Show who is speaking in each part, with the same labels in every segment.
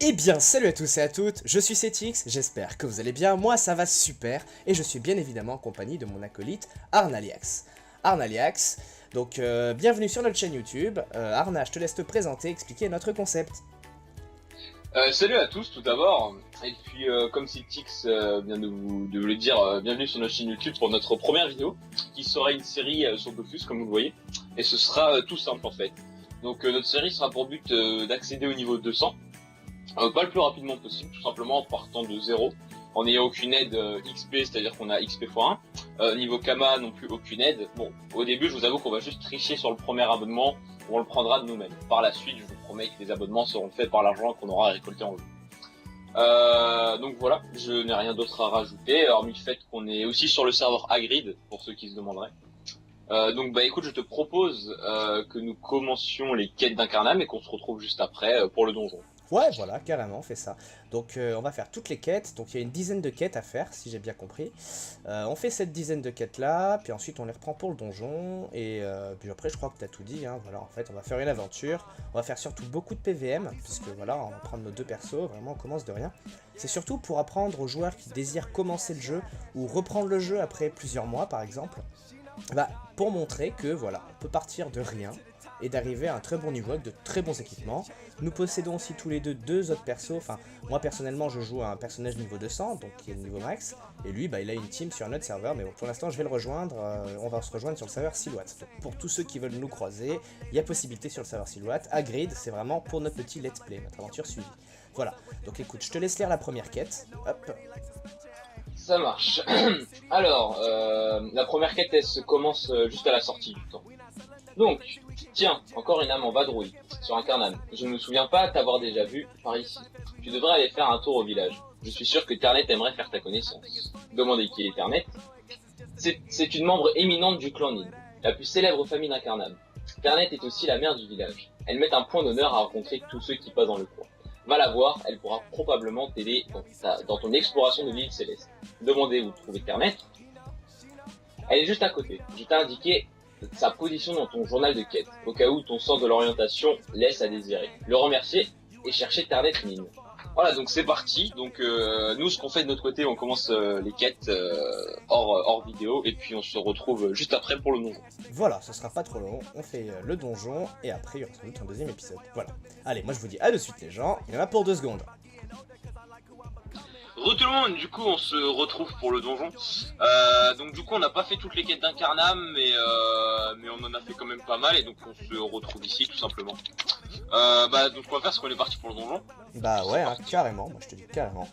Speaker 1: Eh bien, salut à tous et à toutes, je suis Cetix, j'espère que vous allez bien, moi ça va super, et je suis bien évidemment en compagnie de mon acolyte Arnaliax. Arnaliax, donc bienvenue sur notre chaîne YouTube. Arna, je te laisse te présenter, expliquer notre concept.
Speaker 2: Salut à tous tout d'abord, et puis comme Citix vient de vous le dire, bienvenue sur notre chaîne YouTube pour notre première vidéo, qui sera une série sur Dofus comme vous le voyez, et ce sera tout simple en fait. Donc notre série sera pour but d'accéder au niveau 200, pas le plus rapidement possible, tout simplement en partant de zéro, en n'ayant aucune aide XP, c'est-à-dire qu'on a XP x 1, niveau Kama non plus aucune aide. Bon, au début je vous avoue qu'on va juste tricher sur le premier abonnement, on le prendra de nous-mêmes. Par la suite, je vous promets que les abonnements seront faits par l'argent qu'on aura récolté en jeu. Donc voilà, je n'ai rien d'autre à rajouter, hormis le fait qu'on est aussi sur le serveur Hagrid, pour ceux qui se demanderaient. Donc bah écoute, je te propose que nous commencions les quêtes d'Incarnam et qu'on se retrouve juste après pour le donjon.
Speaker 1: Ouais, voilà, carrément, on fait ça. Donc on va faire toutes les quêtes, donc il y a une dizaine de quêtes à faire, si j'ai bien compris. On fait cette dizaine de quêtes là, puis ensuite on les reprend pour le donjon, et puis après je crois que t'as tout dit, hein. Voilà, en fait on va faire une aventure, on va faire surtout beaucoup de PVM, puisque voilà, on va prendre nos deux persos, vraiment on commence de rien. C'est surtout pour apprendre aux joueurs qui désirent commencer le jeu, ou reprendre le jeu après plusieurs mois par exemple, bah, pour montrer que voilà, on peut partir de rien, et d'arriver à un très bon niveau avec de très bons équipements. Nous possédons aussi tous les deux autres persos, enfin moi personnellement je joue à un personnage niveau 200, donc qui est le niveau max, et lui bah, il a une team sur un autre serveur, mais bon, pour l'instant je vais le rejoindre, on va se rejoindre sur le serveur Silhouette. Donc pour tous ceux qui veulent nous croiser, il y a possibilité sur le serveur Silhouette. Hagrid, c'est vraiment pour notre petit let's play, notre aventure suivie. Voilà, donc écoute, je te laisse lire la première quête, hop.
Speaker 2: Ça marche. Alors, la première quête elle se commence juste à la sortie du temps. Donc, tiens, encore une âme en vadrouille, sur Incarnam. Je ne me souviens pas t'avoir déjà vu par ici. Tu devrais aller faire un tour au village. Je suis sûr que Ternet aimerait faire ta connaissance. Demandez qui est Ternet. C'est une membre éminente du clan Nin, la plus célèbre famille d'Incarnam. Ternet est aussi la mère du village. Elle met un point d'honneur à rencontrer tous ceux qui passent dans le coin. Va la voir, elle pourra probablement t'aider dans ton exploration de l'île céleste. Demandez où trouver Ternet. Elle est juste à côté. Je t'ai indiqué sa position dans ton journal de quête, au cas où ton sens de l'orientation laisse à désirer. Le remercier et chercher Ternet Mine. Voilà, donc c'est parti. Donc nous, ce qu'on fait de notre côté, on commence les quêtes hors vidéo, et puis on se retrouve juste après pour le donjon.
Speaker 1: Voilà, ce sera pas trop long, on fait le donjon, et après il y aura sans doute un deuxième épisode. Voilà. Allez, moi je vous dis à de suite les gens, il y en a pour 2 secondes.
Speaker 2: Re tout le monde, du coup on se retrouve pour le donjon. Donc du coup on n'a pas fait toutes les quêtes d'Incarnam, mais on en a fait quand même pas mal, et donc on se retrouve ici tout simplement. Donc on va faire ce qu'on est parti pour le donjon.
Speaker 1: Bah ouais, hein, carrément, moi je te dis carrément.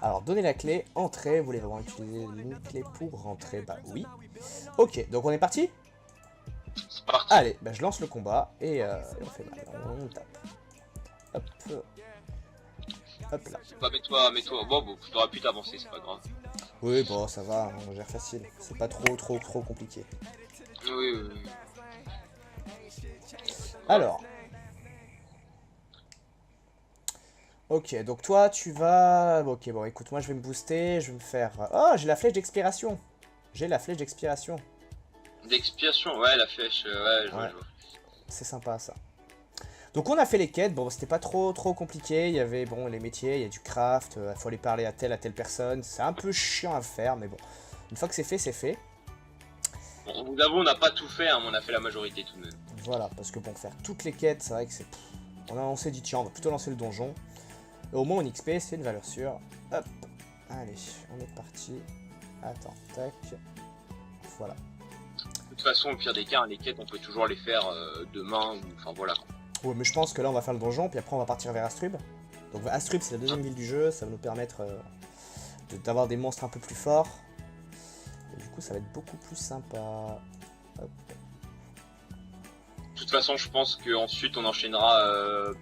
Speaker 1: Alors, donnez la clé, entrée, vous voulez vraiment utiliser une clé pour rentrer? Bah oui. Ok, donc on est parti?
Speaker 2: C'est parti.
Speaker 1: Allez, bah je lance le combat, et on fait mal, on tape. Hop. Hop là.
Speaker 2: Bah mets-toi, bon, t'aurais pu t'avancer, c'est pas grave.
Speaker 1: Oui, bon, ça va, on gère facile. C'est pas trop compliqué.
Speaker 2: Oui.
Speaker 1: Alors. Ok, donc toi, tu vas... Ok, bon, écoute, moi je vais me booster, je vais me faire... Oh, j'ai la flèche d'expiration. J'ai la flèche d'expiration.
Speaker 2: D'expiation, ouais, la flèche, ouais, je vois.
Speaker 1: C'est sympa, ça. Donc on a fait les quêtes, bon c'était pas trop compliqué, il y avait bon les métiers, il y a du craft, il faut aller parler à telle personne, c'est un peu chiant à faire, mais bon, une fois que c'est fait, c'est fait.
Speaker 2: Bon, vous avouez, on n'a pas tout fait, hein, mais on a fait la majorité tout de même.
Speaker 1: Voilà, parce que bon, faire toutes les quêtes, c'est vrai que c'est... On s'est dit tiens, on va plutôt lancer le donjon, et au moins en XP, c'est une valeur sûre. Hop, allez, on est parti. Attends, tac, voilà.
Speaker 2: De toute façon, au pire des cas, les quêtes, on peut toujours les faire demain, ou enfin voilà.
Speaker 1: Ouais, mais je pense que là on va faire le donjon, puis après on va partir vers Astrub. Donc Astrub c'est la deuxième ville du jeu, ça va nous permettre d'avoir des monstres un peu plus forts. Et du coup ça va être beaucoup plus sympa. Hop.
Speaker 2: De toute façon, je pense qu'ensuite on enchaînera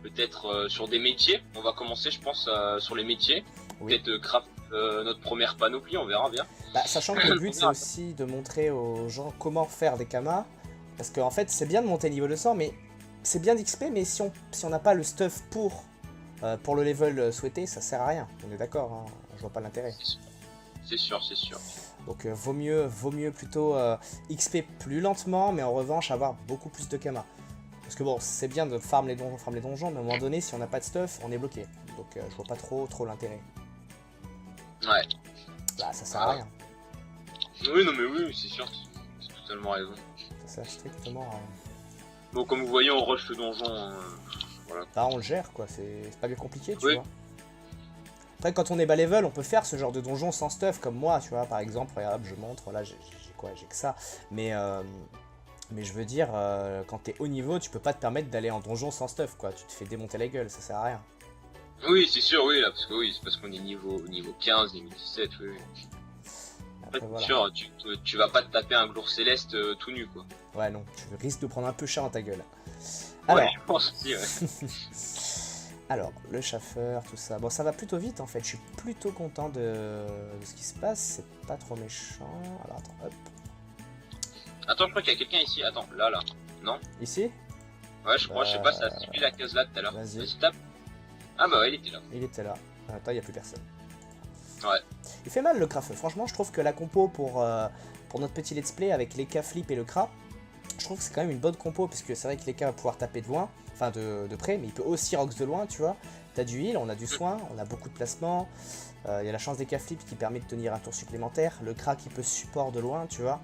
Speaker 2: peut-être sur des métiers. On va commencer, je pense, sur les métiers.
Speaker 1: Oui.
Speaker 2: Peut-être craft notre première panoplie, on verra bien.
Speaker 1: Bah, sachant que le but c'est aussi de montrer aux gens comment faire des kamas. Parce qu'en fait c'est bien de monter niveau 200, mais c'est bien d'XP, mais si on n'a pas le stuff pour le level souhaité, ça sert à rien. On est d'accord, hein, je vois pas l'intérêt.
Speaker 2: C'est sûr.
Speaker 1: Donc vaut mieux plutôt XP plus lentement, mais en revanche avoir beaucoup plus de kamas. Parce que bon, c'est bien de farm les donjons, mais à un moment donné, si on n'a pas de stuff, on est bloqué. Donc je vois pas trop l'intérêt.
Speaker 2: Ouais.
Speaker 1: Là, ça sert à rien.
Speaker 2: Oui, non mais oui, c'est sûr, c'est totalement raison.
Speaker 1: Ça sert strictement à rien.
Speaker 2: Bon, comme vous voyez, on rush le donjon, voilà.
Speaker 1: Bah, on le gère, quoi, c'est pas bien compliqué, tu
Speaker 2: Oui.
Speaker 1: vois. Après, quand on est bas level, on peut faire ce genre de donjon sans stuff, comme moi, tu vois, par exemple, regarde, je montre, là, j'ai quoi, j'ai que ça. Mais je veux dire, quand t'es haut niveau, tu peux pas te permettre d'aller en donjon sans stuff, quoi. Tu te fais démonter la gueule, ça sert à rien.
Speaker 2: Oui, c'est sûr, oui, là, parce que oui, c'est parce qu'on est niveau 15, niveau 17, oui.
Speaker 1: Après,
Speaker 2: C'est
Speaker 1: voilà.
Speaker 2: sûr, tu vas pas te taper un glour céleste tout nu, quoi.
Speaker 1: Ouais, non, tu risques de prendre un peu cher dans ta gueule.
Speaker 2: Ouais,
Speaker 1: Alors,
Speaker 2: je pense aussi, ouais.
Speaker 1: alors, le chauffeur, tout ça. Bon, ça va plutôt vite, en fait. Je suis plutôt content de ce qui se passe. C'est pas trop méchant. Alors, attends, hop.
Speaker 2: Attends, je crois qu'il y a quelqu'un ici. Attends, là. Non?
Speaker 1: Ici?
Speaker 2: Ouais, je crois, je sais pas, ça a suivi la case là tout à l'heure.
Speaker 1: Vas-y.
Speaker 2: Vas-y, tape. Ah bah ouais, il était là.
Speaker 1: Il était là. Attends, il n'y a plus personne.
Speaker 2: Ouais.
Speaker 1: Il fait mal le Kra. Franchement, je trouve que la compo pour notre petit let's play avec les K flip et le Kra, je trouve que c'est quand même une bonne compo, puisque c'est vrai que les K va pouvoir taper de loin, enfin de près, mais il peut aussi rox de loin, tu vois. T'as du heal, on a du soin, on a beaucoup de placement. Il y a la chance des K flip qui permet de tenir un tour supplémentaire. Le Kra qui peut support de loin, tu vois.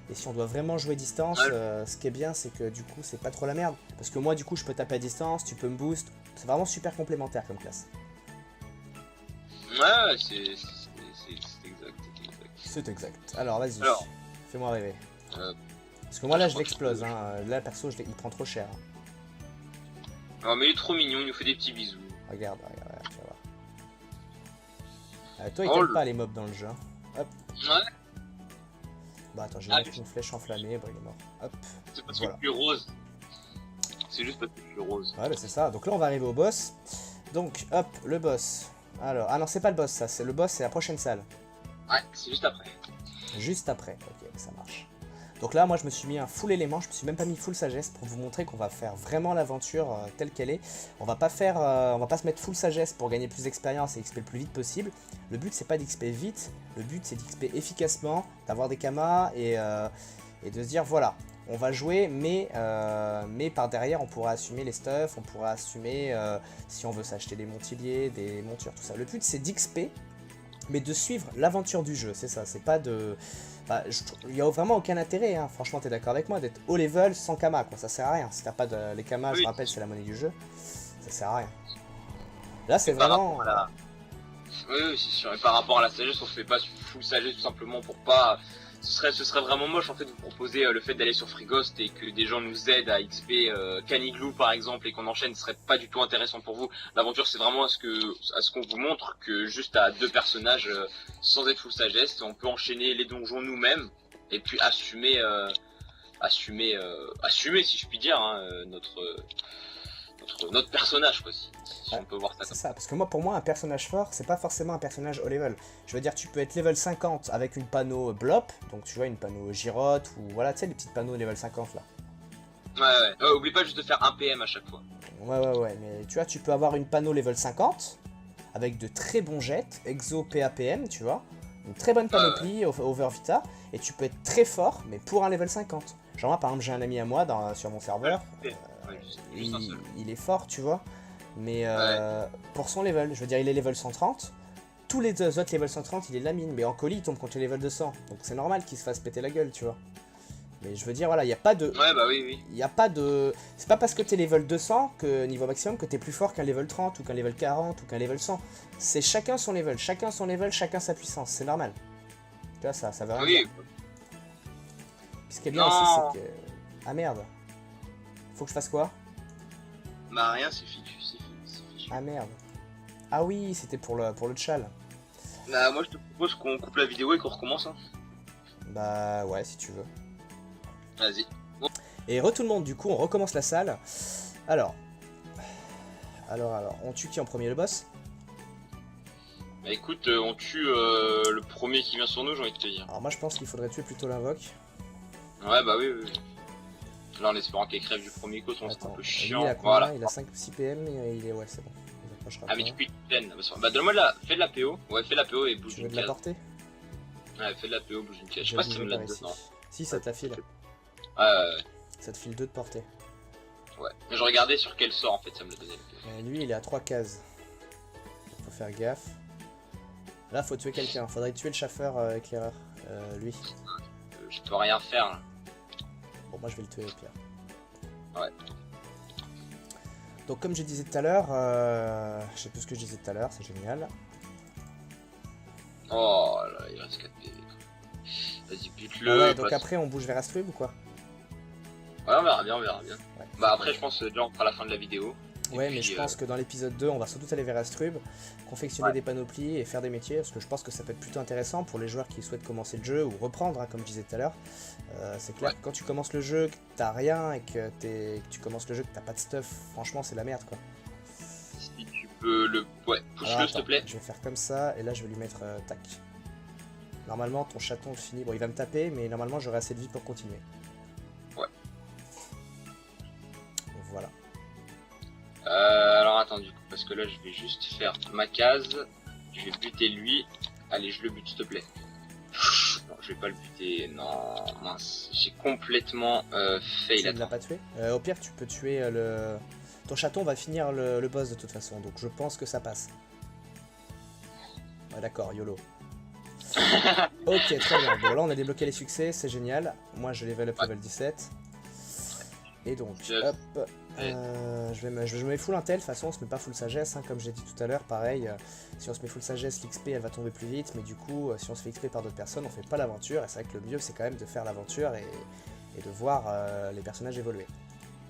Speaker 1: Et si on doit vraiment jouer distance, ce qui est bien, c'est que du coup, c'est pas trop la merde. Parce que moi, du coup, je peux taper à distance, tu peux me boost. C'est vraiment super complémentaire comme classe.
Speaker 2: Ouais, c'est exact,
Speaker 1: C'est exact. Alors, vas-y.
Speaker 2: Alors.
Speaker 1: Fais-moi rêver.
Speaker 2: Euh,
Speaker 1: Parce que moi, là,
Speaker 2: je
Speaker 1: je
Speaker 2: crois que
Speaker 1: l'explose. Hein. Là, perso, il prend trop cher.
Speaker 2: Non mais il est trop mignon, il nous fait des petits bisous.
Speaker 1: Regarde, tu vas voir. Toi, il
Speaker 2: Oh,
Speaker 1: t'aime
Speaker 2: le-
Speaker 1: pas les mobs dans le jeu. Hein. Hop.
Speaker 2: Ouais,
Speaker 1: Bah, attends, j'ai
Speaker 2: Ah,
Speaker 1: mis une flèche enflammée. Bon, il est mort. Hop.
Speaker 2: c'est parce
Speaker 1: Voilà.
Speaker 2: que je suis rose. C'est juste parce que je suis rose.
Speaker 1: Ouais, bah, c'est ça. Donc là, on va arriver au boss. Donc, hop, le boss. Alors, ah non, c'est pas le boss, ça. C'est le boss, c'est la prochaine salle.
Speaker 2: Ouais, c'est juste après.
Speaker 1: Juste après. Ok, ça marche. Donc là, moi, je me suis mis un full élément. Je me suis même pas mis full sagesse pour vous montrer qu'on va faire vraiment l'aventure telle qu'elle est. On va pas faire, on va pas se mettre full sagesse pour gagner plus d'expérience et XP le plus vite possible. Le but, c'est pas d'XP vite. Le but, c'est d'XP efficacement, d'avoir des kamas et de se dire voilà, on va jouer, mais par derrière, on pourra assumer les stuffs, on pourra assumer si on veut s'acheter des montiliers, des montures, tout ça. Le but, c'est d'XP, mais de suivre l'aventure du jeu, c'est ça. C'est pas de... Bah, il n'y a vraiment aucun intérêt, hein. Franchement, t'es d'accord avec moi, d'être haut level sans kama, quoi. Ça sert à rien. Si t'as pas de... Les kamas,
Speaker 2: Oui.
Speaker 1: je rappelle, c'est la monnaie du jeu. Ça sert à rien. Là, c'est
Speaker 2: Par
Speaker 1: vraiment...
Speaker 2: rapport à la- Oui, c'est sûr. Et par rapport à la sagesse, on fait pas full sagesse tout simplement pour pas. Ce serait vraiment moche en fait de vous proposer le fait d'aller sur Freeghost et que des gens nous aident à XP Canigloo par exemple et qu'on enchaîne, ce serait pas du tout intéressant pour vous. L'aventure c'est vraiment à ce qu'on vous montre que juste à deux personnages sans être full sagesse, on peut enchaîner les donjons nous-mêmes et puis assumer si je puis dire hein, notre personnage quoi si
Speaker 1: Ouais,
Speaker 2: on peut voir ça
Speaker 1: C'est
Speaker 2: comme
Speaker 1: ça, parce que moi, pour moi, un personnage fort, c'est pas forcément un personnage haut level. Je veux dire, tu peux être level 50 avec une panneau blop, donc tu vois, une panneau girotte, ou voilà, tu sais, les petites panneaux level 50 là.
Speaker 2: Ouais, oublie pas juste de faire un PM à chaque fois.
Speaker 1: Ouais, mais tu vois, tu peux avoir une panneau level 50, avec de très bons jets, exo PAPM, tu vois, une très bonne panoplie, over vita, et tu peux être très fort, mais pour un level 50. Genre moi, par exemple, j'ai un ami à moi sur mon serveur,
Speaker 2: Ouais, juste un seul.
Speaker 1: il est fort, tu vois, mais pour son level, je veux dire, il est level 130, tous les deux autres level 130, il est lamine, mais en colis, il tombe contre les level 200, donc c'est normal qu'il se fasse péter la gueule, tu vois. Mais je veux dire, voilà, il n'y a pas de...
Speaker 2: Ouais, bah oui.
Speaker 1: Il n'y a pas de... C'est pas parce que t'es level 200 que niveau maximum que t'es plus fort qu'un level 30 ou qu'un level 40 ou qu'un level 100. C'est chacun son level, chacun sa puissance, c'est normal. Tu vois, ça veut rien
Speaker 2: Oui,
Speaker 1: dire. Puis ce qui est bien
Speaker 2: Non.
Speaker 1: aussi, c'est que... Ah merde. Faut que je fasse quoi?
Speaker 2: bah rien, c'est fichu.
Speaker 1: Ah merde. Ah oui, c'était pour le tchal.
Speaker 2: Bah moi je te propose qu'on coupe la vidéo et qu'on recommence. Hein.
Speaker 1: Bah ouais, si tu veux.
Speaker 2: Vas-y.
Speaker 1: Et tout le monde, du coup, on recommence la salle. Alors, on tue qui en premier, le boss?
Speaker 2: Bah écoute, on tue le premier qui vient sur nous, j'ai envie de te dire.
Speaker 1: Alors moi, je pense qu'il faudrait tuer plutôt l'invoque.
Speaker 2: Ouais, bah oui. Là en espérant qu'elle crève du premier coup, sinon c'est un
Speaker 1: Attends,
Speaker 2: peu
Speaker 1: lui,
Speaker 2: chiant.
Speaker 1: il a combien?
Speaker 2: Voilà.
Speaker 1: Il a 5-6 PM et il est... Ouais, c'est bon. Il approchera
Speaker 2: Ah mais
Speaker 1: pas.
Speaker 2: tu peux une bah donne-moi de la... Fais de la PO. Ouais, fais de la PO et bouge
Speaker 1: Tu veux
Speaker 2: une
Speaker 1: de la
Speaker 2: case.
Speaker 1: porter?
Speaker 2: Ouais, fais de la PO, bouge une case. Je sais
Speaker 1: Je
Speaker 2: pas
Speaker 1: vais
Speaker 2: si tu me
Speaker 1: bouger
Speaker 2: l'as
Speaker 1: par ici.
Speaker 2: dedans.
Speaker 1: Si, ça te la file.
Speaker 2: Ouais.
Speaker 1: Ça te file 2 de portée.
Speaker 2: Ouais. Je regardais sur quel sort en fait ça me le donnait.
Speaker 1: Lui il est à 3 cases. Faut faire gaffe. Là faut tuer quelqu'un, faudrait tuer le chaffeur éclaireur. Lui.
Speaker 2: Je peux rien faire là.
Speaker 1: Bon moi je vais le tuer au pire.
Speaker 2: Ouais.
Speaker 1: Donc comme je disais tout à l'heure, je sais plus ce que je disais tout à l'heure, c'est génial.
Speaker 2: Oh là, il reste 4 PV. Vas-y, bute-le.
Speaker 1: Ah ouais, donc après on bouge vers Astrub ou quoi?
Speaker 2: Ouais, on verra bien, on verra bien.
Speaker 1: Ouais.
Speaker 2: Bah après je pense déjà on fera la fin de la vidéo.
Speaker 1: Ouais, mais je pense que dans l'épisode 2, on va sans doute aller vers Astrub, confectionner des panoplies et faire des métiers, parce que je pense que ça peut être plutôt intéressant pour les joueurs qui souhaitent commencer le jeu ou reprendre, hein, comme je disais tout à l'heure. C'est clair que quand tu commences le jeu, que t'as rien et que tu commences le jeu, que t'as pas de stuff, franchement c'est la merde quoi.
Speaker 2: Si tu peux le... Ouais, push-le s'il te plaît.
Speaker 1: Je vais faire comme ça, et là je vais lui mettre tac. Normalement ton chaton le finit, bon il va me taper, mais normalement j'aurai assez de vie pour continuer.
Speaker 2: Ouais.
Speaker 1: Donc, voilà.
Speaker 2: Alors attends du coup, parce que là je vais juste faire ma case, je vais buter lui, allez je le bute s'il te plaît. Non je vais pas le buter, non mince, j'ai complètement fail.
Speaker 1: Tu ne l'as pas tué. Au pire tu peux tuer le... Ton chaton va finir le boss de toute façon, donc je pense que ça passe. Ouais d'accord, YOLO. Ok très bien, bon là on a débloqué les succès, c'est génial. Moi je level up level 17. Et donc, hop, je me mets full intel, de toute façon on se met pas full sagesse, hein, comme j'ai dit tout à l'heure, pareil, si on se met full sagesse, l'XP elle va tomber plus vite, mais du coup, si on se fait XP par d'autres personnes, on fait pas l'aventure, et c'est vrai que le mieux c'est quand même de faire l'aventure et de voir les personnages évoluer.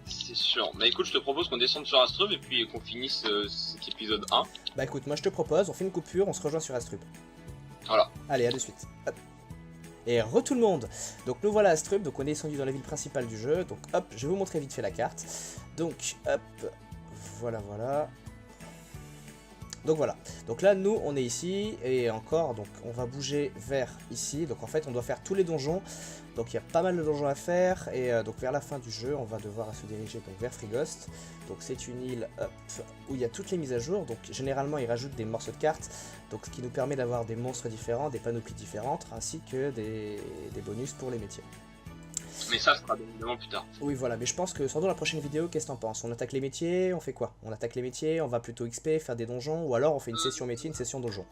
Speaker 2: C'est sûr, bah écoute je te propose qu'on descende sur Astrub et puis qu'on finisse cet épisode 1.
Speaker 1: Bah écoute, moi je te propose, on fait une coupure, on se rejoint sur Astrub.
Speaker 2: Voilà.
Speaker 1: Allez, à de suite. Hop. Et tout le monde. Donc nous voilà à Astrub, donc on est descendu dans la ville principale du jeu, donc hop, je vais vous montrer vite fait la carte. Donc hop, voilà. Donc voilà, donc là nous on est ici, et encore, donc on va bouger vers ici, donc en fait on doit faire tous les donjons, donc il y a pas mal de donjons à faire, et donc vers la fin du jeu on va devoir se diriger donc vers Frigost, donc c'est une île hop, où il y a toutes les mises à jour, donc généralement ils rajoutent des morceaux de cartes, donc ce qui nous permet d'avoir des monstres différents, des panoplies différentes, ainsi que des bonus pour les métiers.
Speaker 2: Mais ça sera bien évidemment plus tard.
Speaker 1: Oui voilà, mais je pense que sans doute la prochaine vidéo, qu'est-ce que t'en penses? On attaque les métiers, on fait quoi? On attaque les métiers, on va plutôt XP, faire des donjons, ou alors on fait une session métier, une session donjon?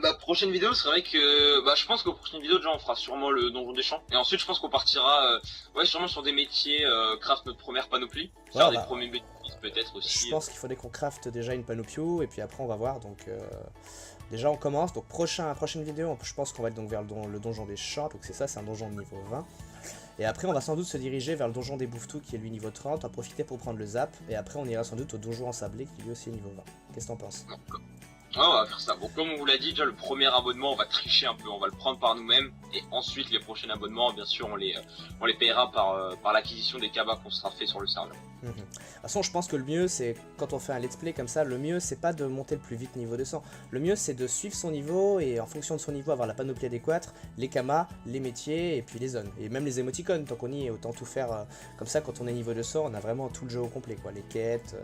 Speaker 2: Bah prochaine vidéo c'est vrai que je pense qu'aux prochaines vidéos déjà on fera sûrement le donjon des champs et ensuite je pense qu'on partira ouais sûrement sur des métiers, craft notre première panoplie, faire des premiers métiers peut-être aussi.
Speaker 1: Je pense qu'il faudrait qu'on crafte déjà une panoplie et puis après on va voir, donc déjà on commence, donc prochaine vidéo je pense qu'on va être donc vers le donjon des champs, donc c'est ça, c'est un donjon de niveau 20. Et après on va sans doute se diriger vers le donjon des bouffetous qui est lui niveau 30, en profiter pour prendre le zap, et après on ira sans doute au donjon ensablé qui lui aussi est niveau 20. Qu'est-ce que t'en penses?
Speaker 2: Ouais, on va faire ça. Bon, comme on vous l'a dit, déjà le premier abonnement, on va tricher un peu, on va le prendre par nous-mêmes, et ensuite les prochains abonnements, bien sûr, on les payera par l'acquisition des cabas qu'on sera fait sur le serveur.
Speaker 1: De toute façon, je pense que le mieux, c'est quand on fait un let's play comme ça, le mieux, c'est pas de monter le plus vite niveau 200. Le mieux, c'est de suivre son niveau et en fonction de son niveau, avoir la panoplie adéquate, les kamas, les métiers et puis les zones. Et même les émoticônes, tant qu'on y est, autant tout faire comme ça. Quand on est niveau 200, on a vraiment tout le jeu au complet, quoi. Les quêtes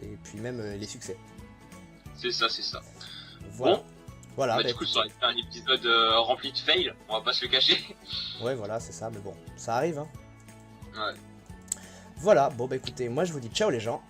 Speaker 1: et puis même les succès.
Speaker 2: C'est ça, c'est ça.
Speaker 1: Voilà.
Speaker 2: Bon.
Speaker 1: Voilà,
Speaker 2: Bah, du coup, ça aurait été un épisode rempli de fails, on va pas se le cacher.
Speaker 1: Ouais, voilà, c'est ça, mais bon, ça arrive, hein.
Speaker 2: Ouais.
Speaker 1: Voilà, bon bah écoutez, moi je vous dis ciao les gens,